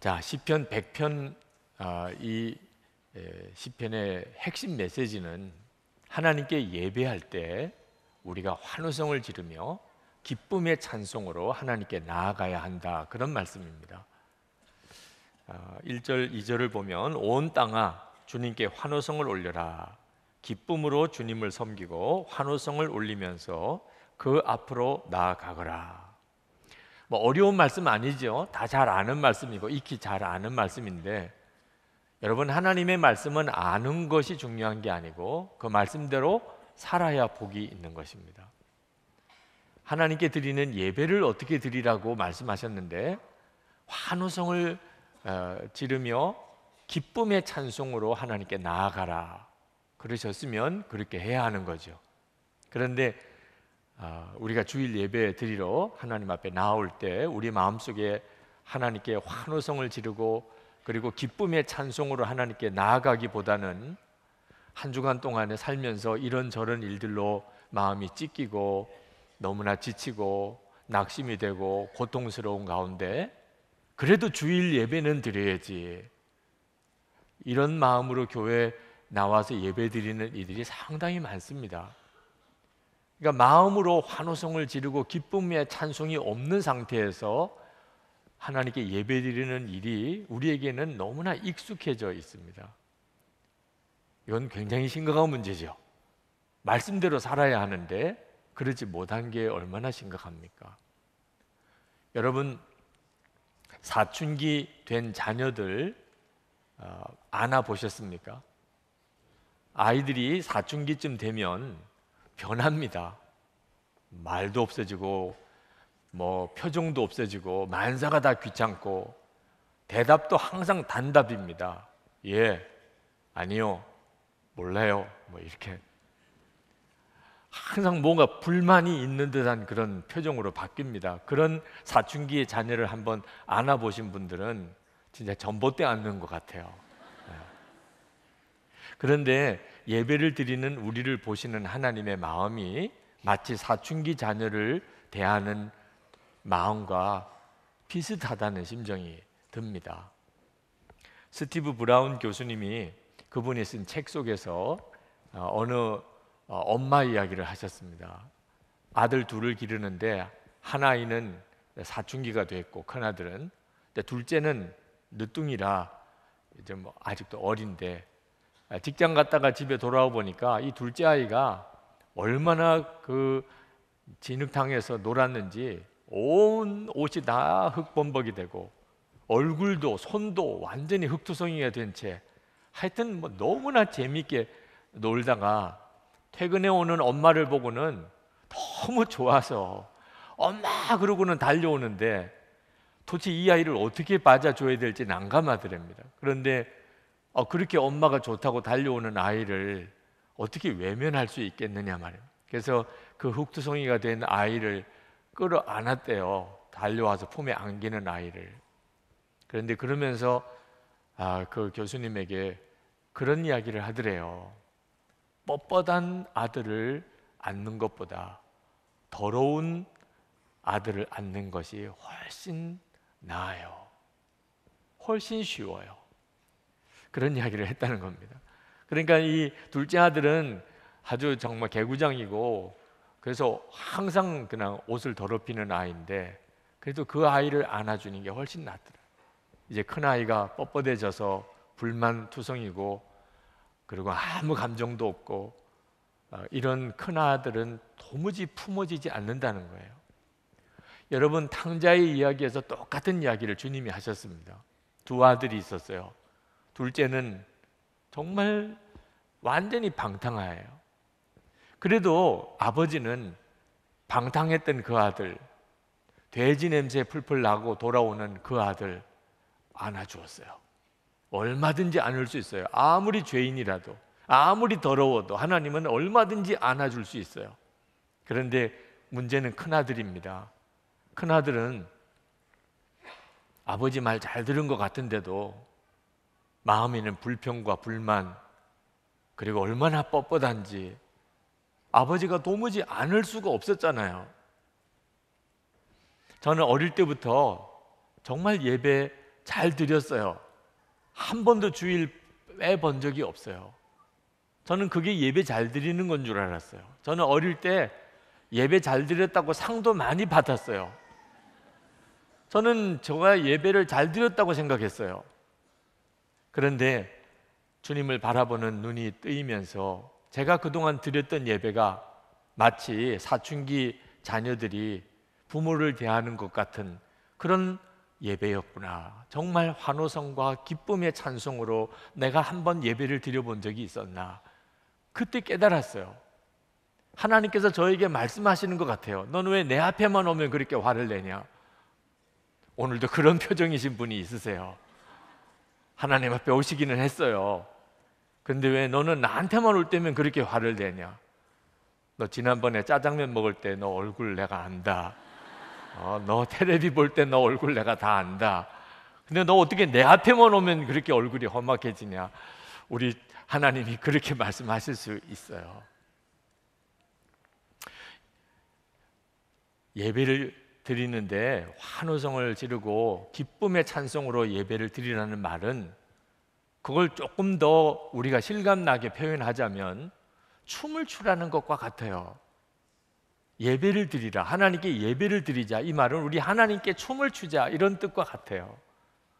자, 시편 100편 이 시편의 핵심 메시지는 하나님께 예배할 때 우리가 환호성을 지르며 기쁨의 찬송으로 하나님께 나아가야 한다, 그런 말씀입니다. 1절, 2절을 보면 온 땅아 주님께 환호성을 올려라. 기쁨으로 주님을 섬기고 환호성을 올리면서 그 앞으로 나아가거라. 뭐 어려운 말씀 아니죠. 다 잘 아는 말씀이고 익히 잘 아는 말씀인데, 여러분, 하나님의 말씀은 아는 것이 중요한 게 아니고 그 말씀대로 살아야 복이 있는 것입니다. 하나님께 드리는 예배를 어떻게 드리라고 말씀하셨는데, 환호성을 지르며 기쁨의 찬송으로 하나님께 나아가라 그러셨으면 그렇게 해야 하는 거죠. 그런데 우리가 주일 예배 드리러 하나님 앞에 나올 때 우리 마음속에 하나님께 환호성을 지르고 그리고 기쁨의 찬송으로 하나님께 나아가기보다는 한 주간 동안에 살면서 이런저런 일들로 마음이 찢기고 너무나 지치고 낙심이 되고 고통스러운 가운데 그래도 주일 예배는 드려야지, 이런 마음으로 교회에 나와서 예배 드리는 이들이 상당히 많습니다. 그러니까 마음으로 환호성을 지르고 기쁨의 찬송이 없는 상태에서 하나님께 예배 드리는 일이 우리에게는 너무나 익숙해져 있습니다. 이건 굉장히 심각한 문제죠. 말씀대로 살아야 하는데 그러지 못한 게 얼마나 심각합니까? 여러분, 사춘기 된 자녀들 안아보셨습니까? 아이들이 사춘기쯤 되면 변합니다. 말도 없어지고 뭐 표정도 없어지고 만사가 다 귀찮고 대답도 항상 단답입니다. 예, 아니요, 몰라요, 뭐 이렇게 항상 뭔가 불만이 있는 듯한 그런 표정으로 바뀝니다. 그런 사춘기의 자녀를 한번 안아보신 분들은 진짜 전봇대 안는 것 같아요. 그런데 예배를 드리는 우리를 보시는 하나님의 마음이 마치 사춘기 자녀를 대하는 마음과 비슷하다는 심정이 듭니다. 스티브 브라운 교수님이 그분이 쓴 책 속에서 어느 엄마 이야기를 하셨습니다. 아들 둘을 기르는데 한 아이는 사춘기가 됐고 큰아들은, 둘째는 늦둥이라 이제 뭐 아직도 어린데 직장 갔다가 집에 돌아와 보니까 이 둘째 아이가 얼마나 그 진흙탕에서 놀았는지 온 옷이 다 흙범벅이 되고 얼굴도 손도 완전히 흙투성이가 된 채 하여튼 뭐 너무나 재미있게 놀다가 퇴근해 오는 엄마를 보고는 너무 좋아서 엄마 그러고는 달려오는데 도대체 이 아이를 어떻게 맞아줘야 될지 난감하더랍니다. 그런데 그렇게 엄마가 좋다고 달려오는 아이를 어떻게 외면할 수 있겠느냐 말이에요. 그래서 그 흙투성이가 된 아이를 끌어안았대요. 달려와서 품에 안기는 아이를. 그런데 그러면서 그 교수님에게 그런 이야기를 하더래요. 뻣뻣한 아들을 안는 것보다 더러운 아들을 안는 것이 훨씬 나아요. 훨씬 쉬워요. 그런 이야기를 했다는 겁니다. 그러니까 이 둘째 아들은 아주 정말 개구장이고 그래서 항상 그냥 옷을 더럽히는 아이인데 그래도 그 아이를 안아주는 게 훨씬 낫더라. 이제 큰 아이가 뻣뻣해져서 불만투성이고 그리고 아무 감정도 없고 이런 큰 아들은 도무지 품어지지 않는다는 거예요. 여러분, 탕자의 이야기에서 똑같은 이야기를 주님이 하셨습니다. 두 아들이 있었어요. 둘째는 정말 완전히 방탕하예요. 그래도 아버지는 방탕했던 그 아들, 돼지 냄새 풀풀 나고 돌아오는 그 아들 안아주었어요. 얼마든지 안을 수 있어요. 아무리 죄인이라도, 아무리 더러워도 하나님은 얼마든지 안아줄 수 있어요. 그런데 문제는 큰아들입니다. 큰아들은 아버지 말 잘 들은 것 같은데도 마음에는 불평과 불만, 그리고 얼마나 뻣뻣한지 아버지가 도무지 안을 수가 없었잖아요. 저는 어릴 때부터 정말 예배 잘 드렸어요. 한 번도 주일 빼본 적이 없어요. 저는 그게 예배 잘 드리는 건 줄 알았어요. 저는 어릴 때 예배 잘 드렸다고 상도 많이 받았어요. 저는 제가 예배를 잘 드렸다고 생각했어요. 그런데 주님을 바라보는 눈이 뜨이면서 제가 그동안 드렸던 예배가 마치 사춘기 자녀들이 부모를 대하는 것 같은 그런 예배였구나. 정말 환호성과 기쁨의 찬송으로 내가 한번 예배를 드려본 적이 있었나. 그때 깨달았어요. 하나님께서 저에게 말씀하시는 것 같아요. 너는 왜 내 앞에만 오면 그렇게 화를 내냐? 오늘도 그런 표정이신 분이 있으세요. 하나님 앞에 오시기는 했어요. 근데 왜 너는 나한테만 올 때면 그렇게 화를 내냐? 너 지난번에 짜장면 먹을 때 너 얼굴 내가 안다. 너 텔레비 볼 때 너 얼굴 내가 다 안다. 근데 너 어떻게 내 앞에만 오면 그렇게 얼굴이 험악해지냐? 우리 하나님이 그렇게 말씀하실 수 있어요. 예배를 드리는데 환호성을 지르고 기쁨의 찬송으로 예배를 드리라는 말은, 그걸 조금 더 우리가 실감나게 표현하자면 춤을 추라는 것과 같아요. 예배를 드리라, 하나님께 예배를 드리자, 이 말은 우리 하나님께 춤을 추자, 이런 뜻과 같아요.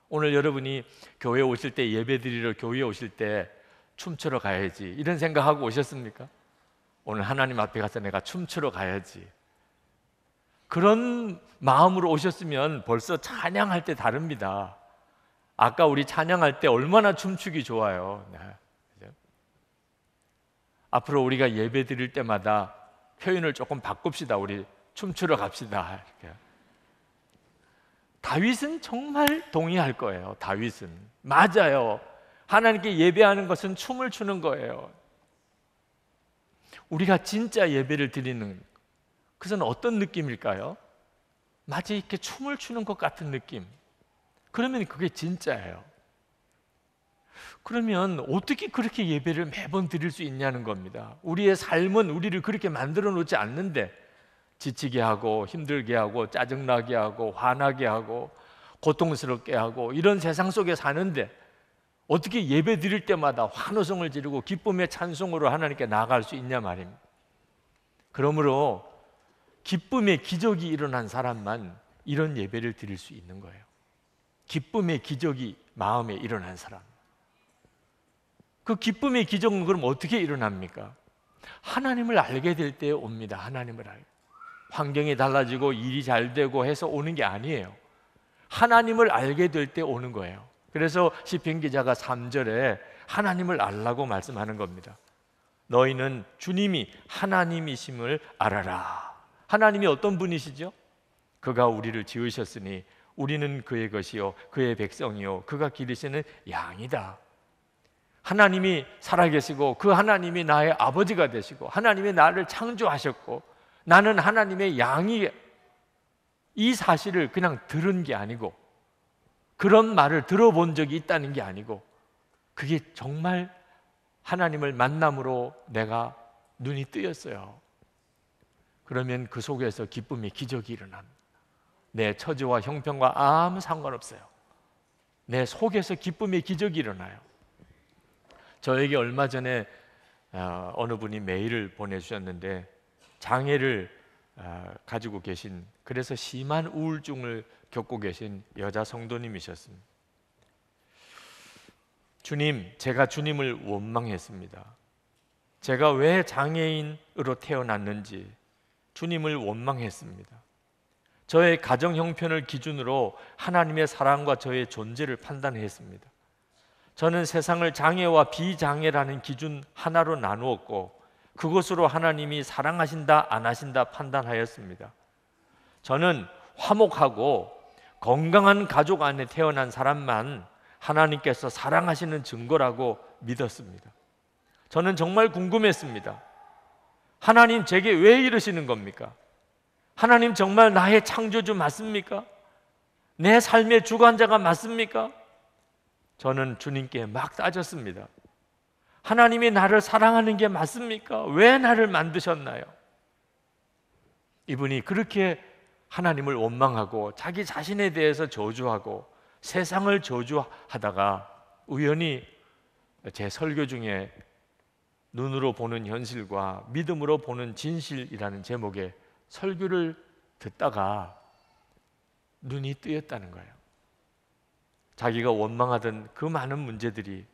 오늘 여러분이 교회 오실 때, 예배 드리러 교회에 오실 때 춤추러 가야지 이런 생각하고 오셨습니까? 오늘 하나님 앞에 가서 내가 춤추러 가야지, 그런 마음으로 오셨으면 벌써 찬양할 때 다릅니다. 아까 우리 찬양할 때 얼마나 춤추기 좋아요. 네. 앞으로 우리가 예배 드릴 때마다 표현을 조금 바꿉시다. 우리 춤추러 갑시다. 이렇게. 다윗은 정말 동의할 거예요. 다윗은 맞아요. 하나님께 예배하는 것은 춤을 추는 거예요. 우리가 진짜 예배를 드리는 그것은 어떤 느낌일까요? 마치 이렇게 춤을 추는 것 같은 느낌. 그러면 그게 진짜예요. 그러면 어떻게 그렇게 예배를 매번 드릴 수 있냐는 겁니다. 우리의 삶은 우리를 그렇게 만들어 놓지 않는데, 지치게 하고 힘들게 하고 짜증나게 하고 화나게 하고 고통스럽게 하고 이런 세상 속에 사는데, 어떻게 예배 드릴 때마다 환호성을 지르고 기쁨의 찬송으로 하나님께 나아갈 수 있냐 말입니다. 그러므로 기쁨의 기적이 일어난 사람만 이런 예배를 드릴 수 있는 거예요. 기쁨의 기적이 마음에 일어난 사람. 그 기쁨의 기적은 그럼 어떻게 일어납니까? 하나님을 알게 될 때 옵니다. 하나님을 알게. 환경이 달라지고 일이 잘 되고 해서 오는 게 아니에요. 하나님을 알게 될 때 오는 거예요. 그래서 시편 기자가 3절에 하나님을 알라고 말씀하는 겁니다. 너희는 주님이 하나님이심을 알아라. 하나님이 어떤 분이시죠? 그가 우리를 지으셨으니 우리는 그의 것이요 그의 백성이요 그가 기르시는 양이다. 하나님이 살아계시고 그 하나님이 나의 아버지가 되시고 하나님이 나를 창조하셨고 나는 하나님의 양이, 이 사실을 그냥 들은 게 아니고 그런 말을 들어본 적이 있다는 게 아니고, 그게 정말 하나님을 만남으로 내가 눈이 뜨였어요. 그러면 그 속에서 기쁨의 기적이 일어납니다. 내 처지와 형편과 아무 상관없어요. 내 속에서 기쁨의 기적이 일어나요. 저에게 얼마 전에 어느 분이 메일을 보내주셨는데, 장애를 가지고 계신, 그래서 심한 우울증을 겪고 계신 여자 성도님이셨습니다. 주님, 제가 주님을 원망했습니다. 제가 왜 장애인으로 태어났는지 주님을 원망했습니다. 저의 가정 형편을 기준으로 하나님의 사랑과 저의 존재를 판단했습니다. 저는 세상을 장애와 비장애라는 기준 하나로 나누었고 그것으로 하나님이 사랑하신다 안 하신다 판단하였습니다. 저는 화목하고 건강한 가족 안에 태어난 사람만 하나님께서 사랑하시는 증거라고 믿었습니다. 저는 정말 궁금했습니다. 하나님, 제게 왜 이러시는 겁니까? 하나님, 정말 나의 창조주 맞습니까? 내 삶의 주관자가 맞습니까? 저는 주님께 막 따졌습니다. 하나님이 나를 사랑하는 게 맞습니까? 왜 나를 만드셨나요? 이분이 그렇게 하나님을 원망하고 자기 자신에 대해서 저주하고 세상을 저주하다가 우연히 제 설교 중에 눈으로 보는 현실과 믿음으로 보는 진실이라는 제목의 설교를 듣다가 눈이 뜨였다는 거예요. 자기가 원망하던 그 많은 문제들이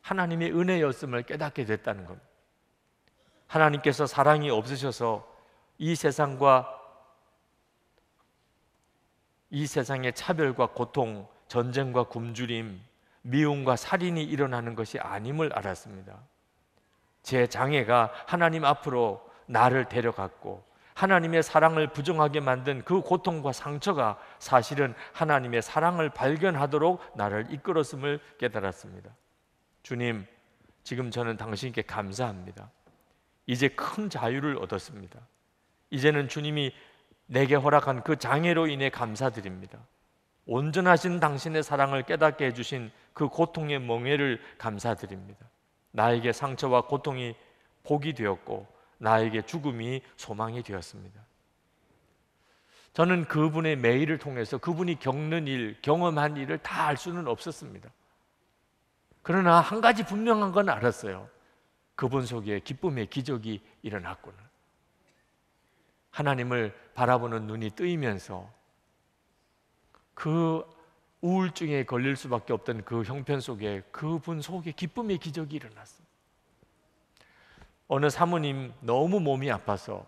하나님의 은혜였음을 깨닫게 됐다는 겁니다. 하나님께서 사랑이 없으셔서 이 세상과 이 세상의 차별과 고통, 전쟁과 굶주림, 미움과 살인이 일어나는 것이 아님을 알았습니다. 제 장애가 하나님 앞으로 나를 데려갔고 하나님의 사랑을 부정하게 만든 그 고통과 상처가 사실은 하나님의 사랑을 발견하도록 나를 이끌었음을 깨달았습니다. 주님, 지금 저는 당신께 감사합니다. 이제 큰 자유를 얻었습니다. 이제는 주님이 내게 허락한 그 장애로 인해 감사드립니다. 온전하신 당신의 사랑을 깨닫게 해주신 그 고통의 멍에를 감사드립니다. 나에게 상처와 고통이 복이 되었고 나에게 죽음이 소망이 되었습니다. 저는 그분의 매일을 통해서 그분이 겪는 일, 경험한 일을 다 알 수는 없었습니다. 그러나 한 가지 분명한 건 알았어요. 그분 속에 기쁨의 기적이 일어났구나. 하나님을 바라보는 눈이 뜨이면서 그 우울증에 걸릴 수밖에 없던 그 형편 속에 그분 속에 기쁨의 기적이 일어났습니다. 어느 사모님 너무 몸이 아파서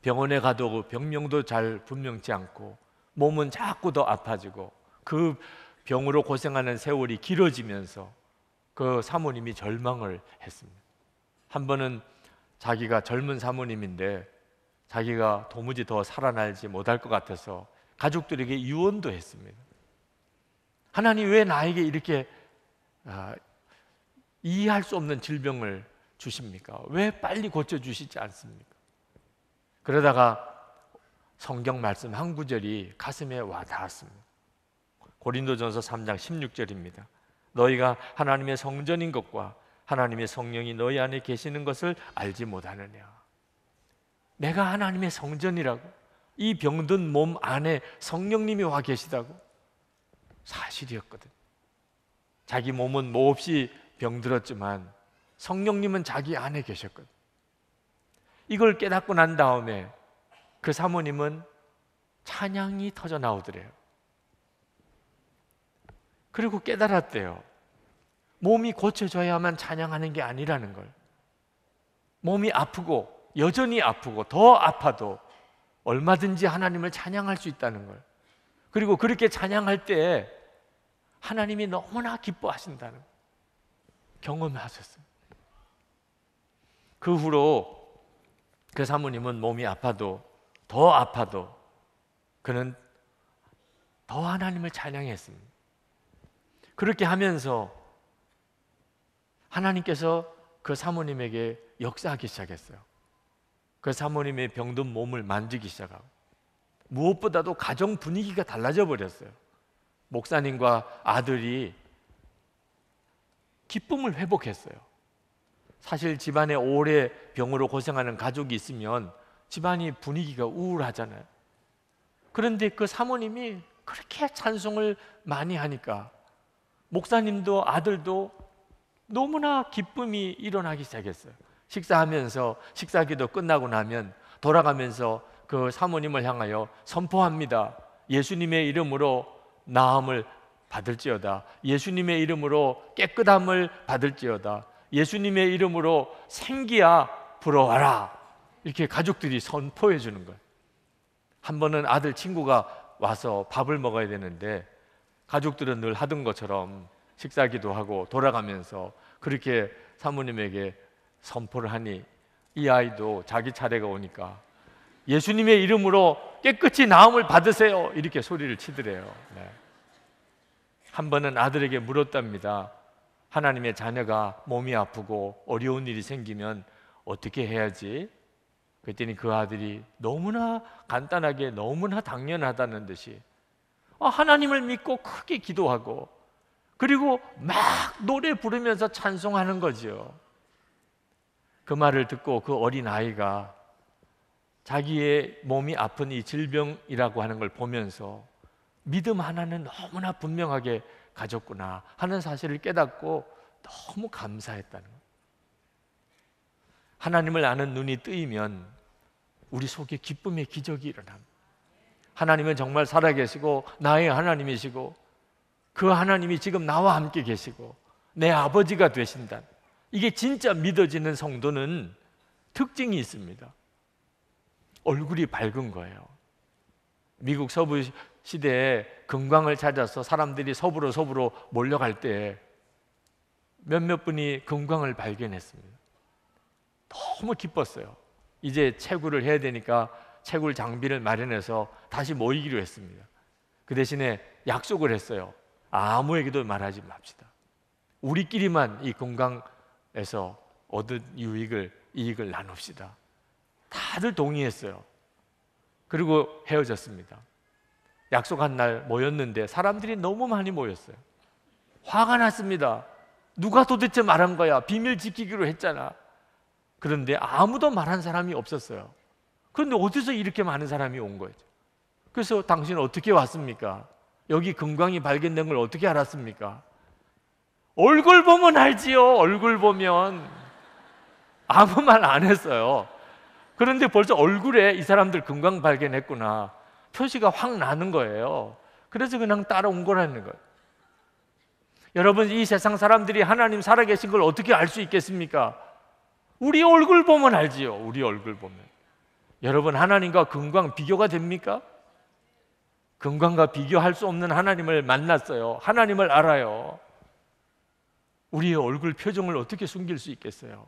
병원에 가도 병명도 잘 분명치 않고 몸은 자꾸 더 아파지고 그 병으로 고생하는 세월이 길어지면서 그 사모님이 절망을 했습니다. 한 번은 자기가 젊은 사모님인데 자기가 도무지 더 살아날지 못할 것 같아서 가족들에게 유언도 했습니다. 하나님 왜 나에게 이렇게 이해할 수 없는 질병을 주십니까? 왜 빨리 고쳐주시지 않습니까? 그러다가 성경 말씀 한 구절이 가슴에 와 닿았습니다. 고린도전서 3장 16절입니다. 너희가 하나님의 성전인 것과 하나님의 성령이 너희 안에 계시는 것을 알지 못하느냐. 내가 하나님의 성전이라고, 이 병든 몸 안에 성령님이 와 계시다고. 사실이었거든. 자기 몸은 몹시 병들었지만 성령님은 자기 안에 계셨거든. 이걸 깨닫고 난 다음에 그 사모님은 찬양이 터져 나오더래요. 그리고 깨달았대요. 몸이 고쳐져야만 찬양하는 게 아니라는 걸. 몸이 아프고 여전히 아프고 더 아파도 얼마든지 하나님을 찬양할 수 있다는 걸. 그리고 그렇게 찬양할 때 하나님이 너무나 기뻐하신다는 걸 경험하셨어요. 그 후로 그 사모님은 몸이 아파도 더 아파도 그는 더 하나님을 찬양했습니다. 그렇게 하면서 하나님께서 그 사모님에게 역사하기 시작했어요. 그 사모님의 병든 몸을 만지기 시작하고 무엇보다도 가정 분위기가 달라져 버렸어요. 목사님과 아들이 기쁨을 회복했어요. 사실 집안에 오래 병으로 고생하는 가족이 있으면 집안이 분위기가 우울하잖아요. 그런데 그 사모님이 그렇게 찬송을 많이 하니까 목사님도 아들도 너무나 기쁨이 일어나기 시작했어요. 식사하면서 식사기도 끝나고 나면 돌아가면서 그 사모님을 향하여 선포합니다. 예수님의 이름으로 나음을 받을지어다. 예수님의 이름으로 깨끗함을 받을지어다. 예수님의 이름으로 생기야 불어와라. 이렇게 가족들이 선포해 주는 거예요. 한 번은 아들 친구가 와서 밥을 먹어야 되는데 가족들은 늘 하던 것처럼 식사기도 하고 돌아가면서 그렇게 사모님에게 선포를 하니 이 아이도 자기 차례가 오니까 예수님의 이름으로 깨끗이 나음을 받으세요. 이렇게 소리를 치더래요. 네. 한 번은 아들에게 물었답니다. 하나님의 자녀가 몸이 아프고 어려운 일이 생기면 어떻게 해야지? 그랬더니 그 아들이 너무나 간단하게 너무나 당연하다는 듯이 하나님을 믿고 크게 기도하고 그리고 막 노래 부르면서 찬송하는 거죠. 그 말을 듣고 그 어린 아이가 자기의 몸이 아픈 이 질병이라고 하는 걸 보면서 믿음 하나는 너무나 분명하게 가졌구나 하는 사실을 깨닫고 너무 감사했다는 거예요. 하나님을 아는 눈이 뜨이면 우리 속에 기쁨의 기적이 일어납니다. 하나님은 정말 살아계시고 나의 하나님이시고 그 하나님이 지금 나와 함께 계시고 내 아버지가 되신다. 이게 진짜 믿어지는 성도는 특징이 있습니다. 얼굴이 밝은 거예요. 미국 서부 시대에 금광을 찾아서 사람들이 서부로 몰려갈 때 몇몇 분이 금광을 발견했습니다. 너무 기뻤어요. 이제 채굴을 해야 되니까 채굴 장비를 마련해서 다시 모이기로 했습니다. 그 대신에 약속을 했어요. 아무에게도 말하지 맙시다. 우리끼리만 이 금광에서 얻은 이익을 나눕시다. 다들 동의했어요. 그리고 헤어졌습니다. 약속한 날 모였는데 사람들이 너무 많이 모였어요. 화가 났습니다. 누가 도대체 말한 거야? 비밀 지키기로 했잖아. 그런데 아무도 말한 사람이 없었어요. 그런데 어디서 이렇게 많은 사람이 온 거죠? 그래서 당신은 어떻게 왔습니까? 여기 금광이 발견된 걸 어떻게 알았습니까? 얼굴 보면 알지요. 얼굴 보면. 아무 말 안 했어요. 그런데 벌써 얼굴에 이 사람들 금광 발견했구나 표시가 확 나는 거예요. 그래서 그냥 따라온 거라는 거예요. 여러분, 이 세상 사람들이 하나님 살아계신 걸 어떻게 알 수 있겠습니까? 우리 얼굴 보면 알지요. 우리 얼굴 보면. 여러분, 하나님과 금광 비교가 됩니까? 금광과 비교할 수 없는 하나님을 만났어요. 하나님을 알아요. 우리의 얼굴 표정을 어떻게 숨길 수 있겠어요?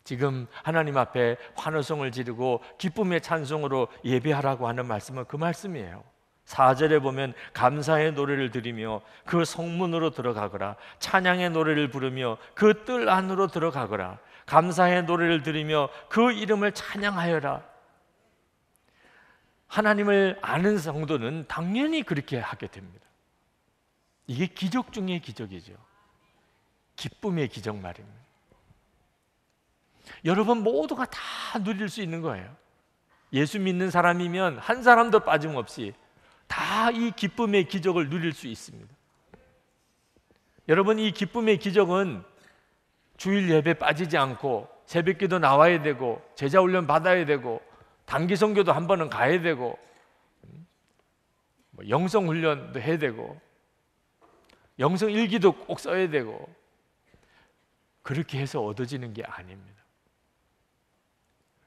지금 하나님 앞에 환호성을 지르고 기쁨의 찬송으로 예배하라고 하는 말씀은 그 말씀이에요. 4절에 보면 감사의 노래를 드리며 그 성문으로 들어가거라. 찬양의 노래를 부르며 그 뜰 안으로 들어가거라. 감사의 노래를 드리며 그 이름을 찬양하여라. 하나님을 아는 성도는 당연히 그렇게 하게 됩니다. 이게 기적 중의 기적이죠. 기쁨의 기적 말입니다. 여러분 모두가 다 누릴 수 있는 거예요. 예수 믿는 사람이면 한 사람도 빠짐없이 다 이 기쁨의 기적을 누릴 수 있습니다. 여러분, 이 기쁨의 기적은 주일 예배 빠지지 않고 새벽기도 나와야 되고 제자훈련 받아야 되고 단기 선교도 한 번은 가야 되고 영성훈련도 해야 되고 영성일기도 꼭 써야 되고 그렇게 해서 얻어지는 게 아닙니다.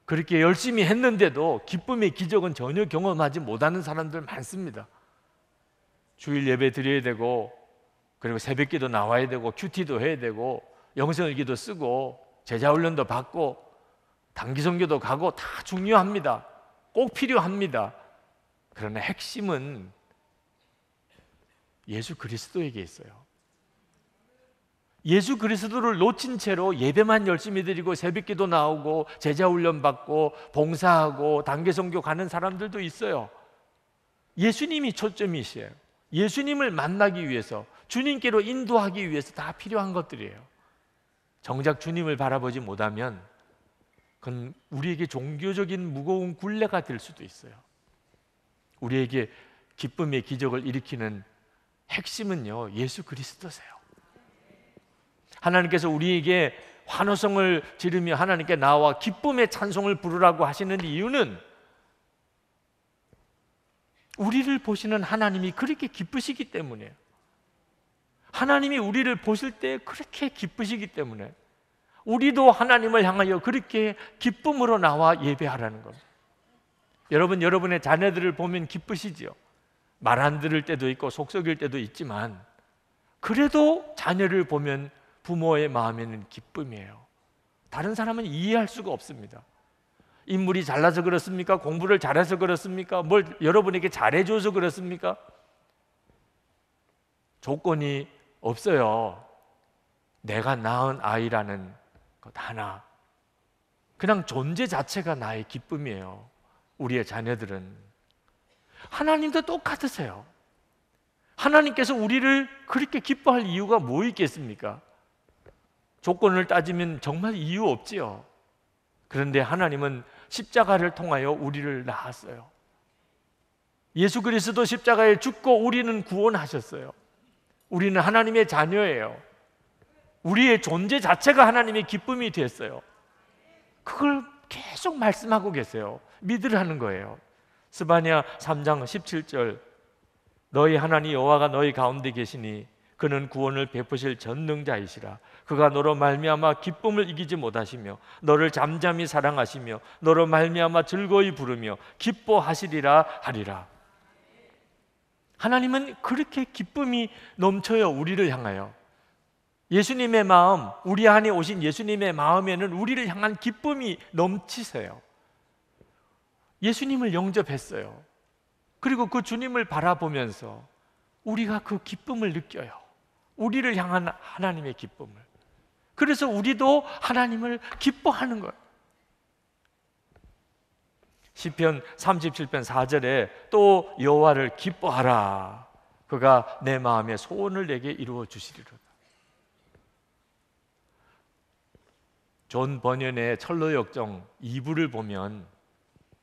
그렇게 열심히 했는데도 기쁨의 기적은 전혀 경험하지 못하는 사람들 많습니다. 주일 예배 드려야 되고 그리고 새벽기도 나와야 되고 큐티도 해야 되고 영성일기도 쓰고 제자훈련도 받고 단기선교도 가고 다 중요합니다. 꼭 필요합니다. 그러나 핵심은 예수 그리스도에게 있어요. 예수 그리스도를 놓친 채로 예배만 열심히 드리고 새벽기도 나오고 제자훈련 받고 봉사하고 단기선교 가는 사람들도 있어요. 예수님이 초점이시에요. 예수님을 만나기 위해서 주님께로 인도하기 위해서 다 필요한 것들이에요. 정작 주님을 바라보지 못하면 그건 우리에게 종교적인 무거운 굴레가 될 수도 있어요. 우리에게 기쁨의 기적을 일으키는 핵심은요, 예수 그리스도세요. 하나님께서 우리에게 환호성을 지르며 하나님께 나와 기쁨의 찬송을 부르라고 하시는 이유는 우리를 보시는 하나님이 그렇게 기쁘시기 때문이에요. 하나님이 우리를 보실 때 그렇게 기쁘시기 때문에 우리도 하나님을 향하여 그렇게 기쁨으로 나와 예배하라는 겁니다. 여러분, 여러분의 자녀들을 보면 기쁘시지요. 말 안 들을 때도 있고 속썩일 때도 있지만 그래도 자녀를 보면 부모의 마음에는 기쁨이에요. 다른 사람은 이해할 수가 없습니다. 인물이 잘나서 그렇습니까? 공부를 잘해서 그렇습니까? 뭘 여러분에게 잘해줘서 그렇습니까? 조건이 없어요. 내가 낳은 아이라는 것 하나, 그냥 존재 자체가 나의 기쁨이에요. 우리의 자녀들은 하나님도 똑같으세요. 하나님께서 우리를 그렇게 기뻐할 이유가 뭐 있겠습니까? 조건을 따지면 정말 이유 없지요. 그런데 하나님은 십자가를 통하여 우리를 낳았어요. 예수 그리스도 십자가에 죽고 우리는 구원하셨어요. 우리는 하나님의 자녀예요. 우리의 존재 자체가 하나님의 기쁨이 됐어요. 그걸 계속 말씀하고 계세요. 믿으라는 거예요. 스바냐 3장 17절, 너희 하나님 여호와가 너희 가운데 계시니 그는 구원을 베푸실 전능자이시라. 그가 너로 말미암아 기쁨을 이기지 못하시며 너를 잠잠히 사랑하시며 너로 말미암아 즐거이 부르며 기뻐하시리라 하리라. 하나님은 그렇게 기쁨이 넘쳐요. 우리를 향하여. 예수님의 마음, 우리 안에 오신 예수님의 마음에는 우리를 향한 기쁨이 넘치세요. 예수님을 영접했어요. 그리고 그 주님을 바라보면서 우리가 그 기쁨을 느껴요. 우리를 향한 하나님의 기쁨을. 그래서 우리도 하나님을 기뻐하는 거예요. 시편 37편 4절에 또 여호와를 기뻐하라. 그가 내 마음의 소원을 내게 이루어 주시리로다. 존 버년의 철로 역정 2부를 보면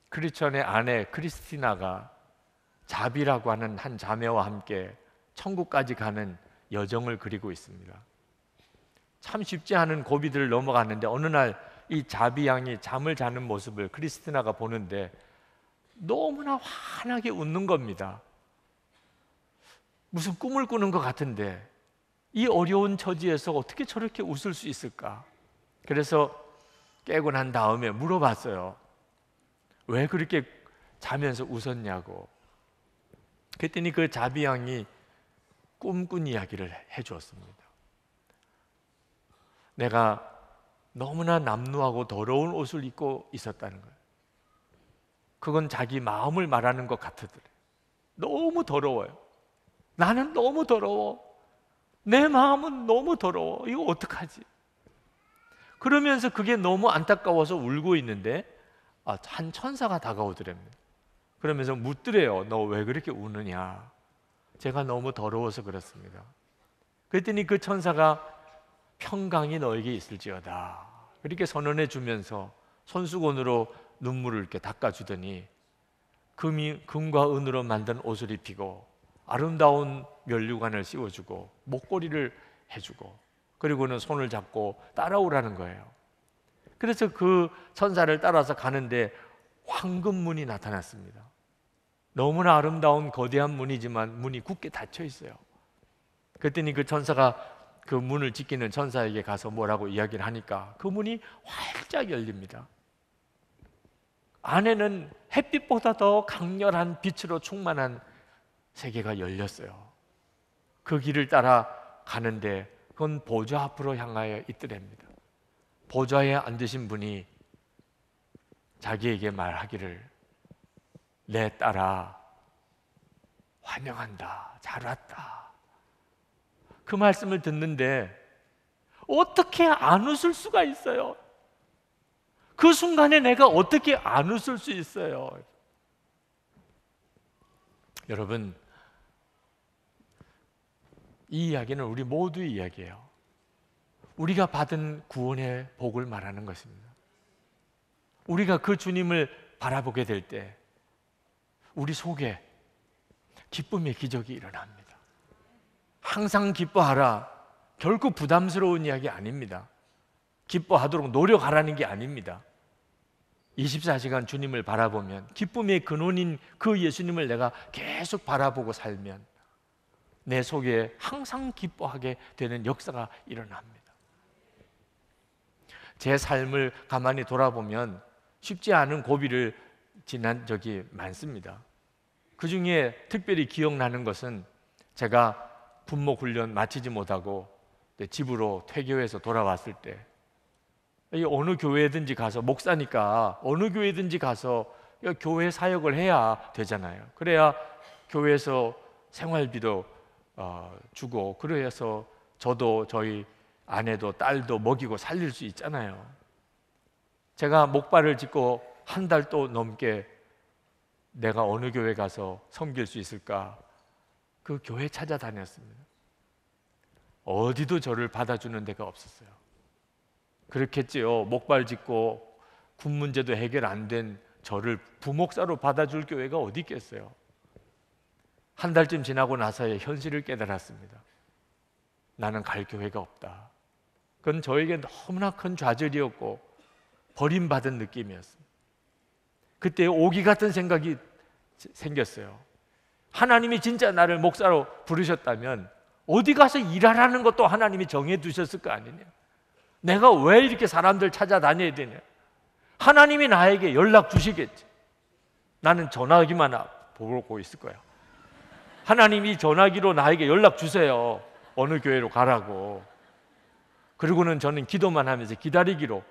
크리스천의 아내 크리스티나가 자비라고 하는 한 자매와 함께 천국까지 가는 여정을 그리고 있습니다. 참 쉽지 않은 고비들을 넘어가는데 어느 날 이 자비 양이 잠을 자는 모습을 크리스티나가 보는데 너무나 환하게 웃는 겁니다. 무슨 꿈을 꾸는 것 같은데 이 어려운 처지에서 어떻게 저렇게 웃을 수 있을까? 그래서 깨고 난 다음에 물어봤어요. 왜 그렇게 자면서 웃었냐고. 그랬더니 그 자비 양이 꿈꾼 이야기를 해주었습니다. 내가 너무나 남루하고 더러운 옷을 입고 있었다는 거예요. 그건 자기 마음을 말하는 것 같으더래. 너무 더러워요. 나는 너무 더러워. 내 마음은 너무 더러워. 이거 어떡하지? 그러면서 그게 너무 안타까워서 울고 있는데 한 천사가 다가오더랍니다. 그러면서 묻더래요. 너 왜 그렇게 우느냐? 제가 너무 더러워서 그렇습니다. 그랬더니 그 천사가 평강이 너에게 있을지어다. 그렇게 선언해 주면서 손수건으로 눈물을 이렇게 닦아주더니 금과 은으로 만든 옷을 입히고 아름다운 면류관을 씌워주고 목걸이를 해주고 그리고는 손을 잡고 따라오라는 거예요. 그래서 그 천사를 따라서 가는데 황금문이 나타났습니다. 너무나 아름다운 거대한 문이지만 문이 굳게 닫혀 있어요. 그랬더니 그 천사가 그 문을 지키는 천사에게 가서 뭐라고 이야기를 하니까 그 문이 활짝 열립니다. 안에는 햇빛보다 더 강렬한 빛으로 충만한 세계가 열렸어요. 그 길을 따라 가는데 그건 보좌 앞으로 향하여 있더랍니다. 보좌에 앉으신 분이 자기에게 말하기를 내 딸아 환영한다. 잘 왔다. 그 말씀을 듣는데 어떻게 안 웃을 수가 있어요? 그 순간에 내가 어떻게 안 웃을 수 있어요? 여러분, 이 이야기는 우리 모두의 이야기예요. 우리가 받은 구원의 복을 말하는 것입니다. 우리가 그 주님을 바라보게 될 때 우리 속에 기쁨의 기적이 일어납니다. 항상 기뻐하라. 결코 부담스러운 이야기 아닙니다. 기뻐하도록 노력하라는 게 아닙니다. 24시간 주님을 바라보면 기쁨의 근원인 그 예수님을 내가 계속 바라보고 살면 내 속에 항상 기뻐하게 되는 역사가 일어납니다. 제 삶을 가만히 돌아보면 쉽지 않은 고비를 지난 적이 많습니다. 그 중에 특별히 기억나는 것은 제가 분목 훈련 마치지 못하고 집으로 퇴교해서 돌아왔을 때 어느 교회든지 가서 목사니까 어느 교회든지 가서 교회 사역을 해야 되잖아요. 그래야 교회에서 생활비도 주고 그래서 저도 저희 아내도 딸도 먹이고 살릴 수 있잖아요. 제가 목발을 짚고 한 달 또 넘게 내가 어느 교회 가서 섬길 수 있을까? 그 교회 찾아다녔습니다. 어디도 저를 받아주는 데가 없었어요. 그렇겠지요. 목발 짚고 군 문제도 해결 안 된 저를 부목사로 받아줄 교회가 어디 있겠어요? 한 달쯤 지나고 나서야 현실을 깨달았습니다. 나는 갈 교회가 없다. 그건 저에게 너무나 큰 좌절이었고 버림받은 느낌이었습니다. 그때 오기 같은 생각이 생겼어요. 하나님이 진짜 나를 목사로 부르셨다면 어디 가서 일하라는 것도 하나님이 정해두셨을 거 아니냐. 내가 왜 이렇게 사람들 찾아다녀야 되냐. 하나님이 나에게 연락 주시겠지. 나는 전화기만 보고 있을 거야. 하나님이 전화기로 나에게 연락 주세요. 어느 교회로 가라고. 그리고는 저는 기도만 하면서 기다리기로,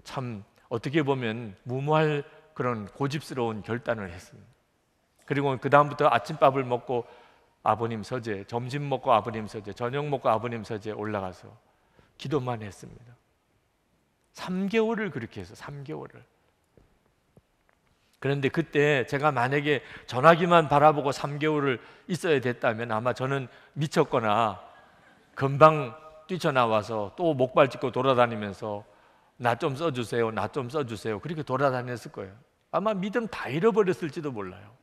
참 어떻게 보면 무모할 그런 고집스러운 결단을 했습니다. 그리고 그 다음부터 아침밥을 먹고 아버님 서재, 점심 먹고 아버님 서재, 저녁 먹고 아버님 서재에 올라가서 기도만 했습니다. 3개월을 그렇게 해서 3개월을. 그런데 그때 제가 만약에 전화기만 바라보고 3개월을 있어야 됐다면 아마 저는 미쳤거나 금방 뛰쳐나와서 또 목발 짚고 돌아다니면서 나 좀 써주세요, 나 좀 써주세요, 그렇게 돌아다녔을 거예요. 아마 믿음 다 잃어버렸을지도 몰라요.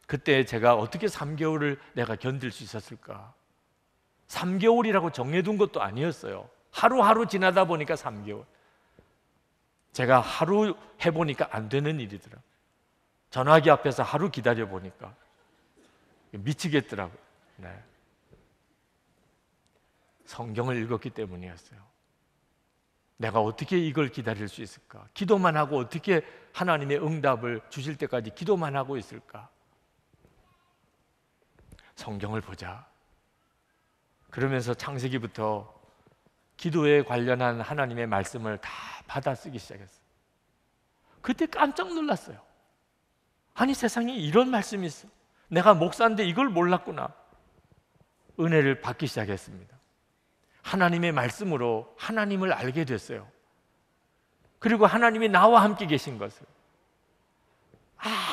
그때 제가 어떻게 3개월을 내가 견딜 수 있었을까? 3개월이라고 정해둔 것도 아니었어요. 하루하루 지나다 보니까 3개월. 제가 하루 해보니까 안 되는 일이더라. 전화기 앞에서 하루 기다려 보니까 미치겠더라고요. 네. 성경을 읽었기 때문이었어요. 내가 어떻게 이걸 기다릴 수 있을까? 기도만 하고 어떻게 하나님의 응답을 주실 때까지 기도만 하고 있을까? 성경을 보자. 그러면서 창세기부터 기도에 관련한 하나님의 말씀을 다 받아쓰기 시작했어요. 그때 깜짝 놀랐어요. 아니, 세상에 이런 말씀이 있어. 내가 목사인데 이걸 몰랐구나. 은혜를 받기 시작했습니다. 하나님의 말씀으로 하나님을 알게 됐어요. 그리고 하나님이 나와 함께 계신 것을,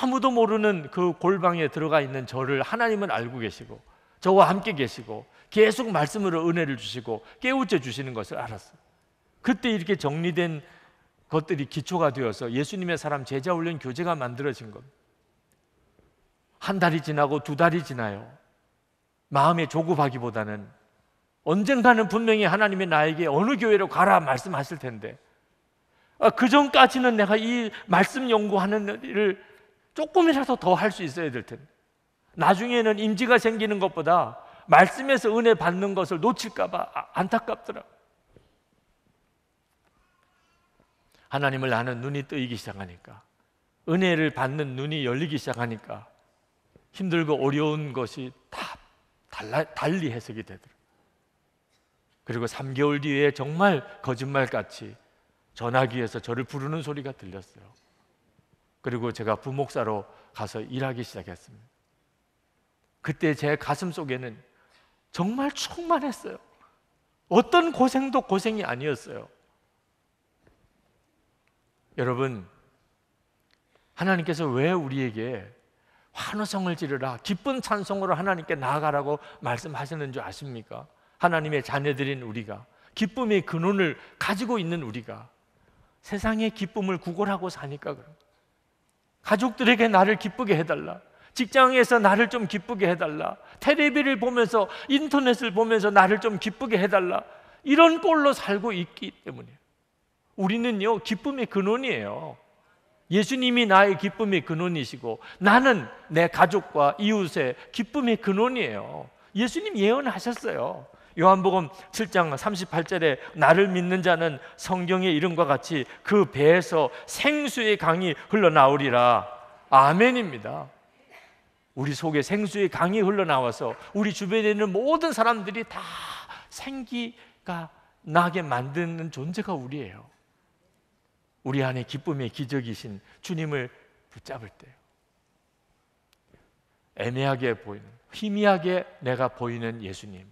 아무도 모르는 그 골방에 들어가 있는 저를 하나님은 알고 계시고 저와 함께 계시고 계속 말씀으로 은혜를 주시고 깨우쳐 주시는 것을 알았어요. 그때 이렇게 정리된 것들이 기초가 되어서 예수님의 사람 제자 훈련 교재가 만들어진 겁니다. 한 달이 지나고 2달이 지나요. 마음의 조급하기보다는 언젠가는 분명히 하나님이 나에게 어느 교회로 가라 말씀하실 텐데, 그 전까지는 내가 이 말씀 연구하는 일을 조금이라도 더 할 수 있어야 될 텐데, 나중에는 임지가 생기는 것보다 말씀에서 은혜 받는 것을 놓칠까 봐 안타깝더라고요. 하나님을 아는 눈이 뜨이기 시작하니까, 은혜를 받는 눈이 열리기 시작하니까 힘들고 어려운 것이 다 달리 해석이 되더라고요. 그리고 3개월 뒤에 정말 거짓말같이 전화기에서 저를 부르는 소리가 들렸어요. 그리고 제가 부목사로 가서 일하기 시작했습니다. 그때 제 가슴 속에는 정말 충만했어요. 어떤 고생도 고생이 아니었어요. 여러분, 하나님께서 왜 우리에게 환호성을 지르라, 기쁜 찬송으로 하나님께 나아가라고 말씀하시는 줄 아십니까? 하나님의 자녀들인 우리가, 기쁨의 근원을 가지고 있는 우리가 세상의 기쁨을 구걸하고 사니까 그런, 가족들에게 나를 기쁘게 해달라, 직장에서 나를 좀 기쁘게 해달라, 텔레비를 보면서 인터넷을 보면서 나를 좀 기쁘게 해달라, 이런 꼴로 살고 있기 때문에 우리는요 기쁨의 근원이에요. 예수님이 나의 기쁨의 근원이시고 나는 내 가족과 이웃의 기쁨의 근원이에요. 예수님 예언하셨어요. 요한복음 7장 38절에 나를 믿는 자는 성경의 이름과 같이 그 배에서 생수의 강이 흘러나오리라. 아멘입니다. 우리 속에 생수의 강이 흘러나와서 우리 주변에 있는 모든 사람들이 다 생기가 나게 만드는 존재가 우리예요. 우리 안에 기쁨의 기적이신 주님을 붙잡을 때, 애매하게 보이는, 희미하게 내가 보이는 예수님,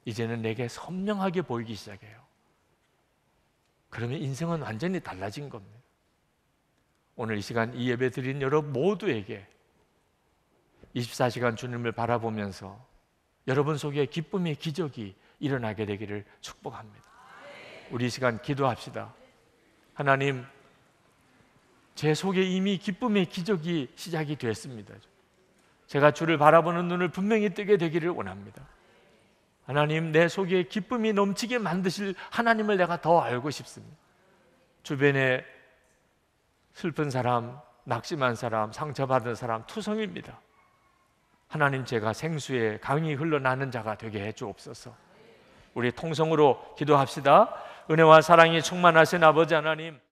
이제는 내게 선명하게 보이기 시작해요. 그러면 인생은 완전히 달라진 겁니다. 오늘 이 시간 이 예배 드린 여러분 모두에게 24시간 주님을 바라보면서 여러분 속에 기쁨의 기적이 일어나게 되기를 축복합니다. 우리 이 시간 기도합시다. 하나님, 제 속에 이미 기쁨의 기적이 시작이 됐습니다. 제가 주를 바라보는 눈을 분명히 뜨게 되기를 원합니다. 하나님, 내 속에 기쁨이 넘치게 만드실 하나님을 내가 더 알고 싶습니다. 주변에 슬픈 사람, 낙심한 사람, 상처받은 사람 투성입니다. 하나님, 제가 생수에 강이 흘러나는 자가 되게 해 주옵소서. 우리 통성으로 기도합시다. 은혜와 사랑이 충만하신 아버지 하나님,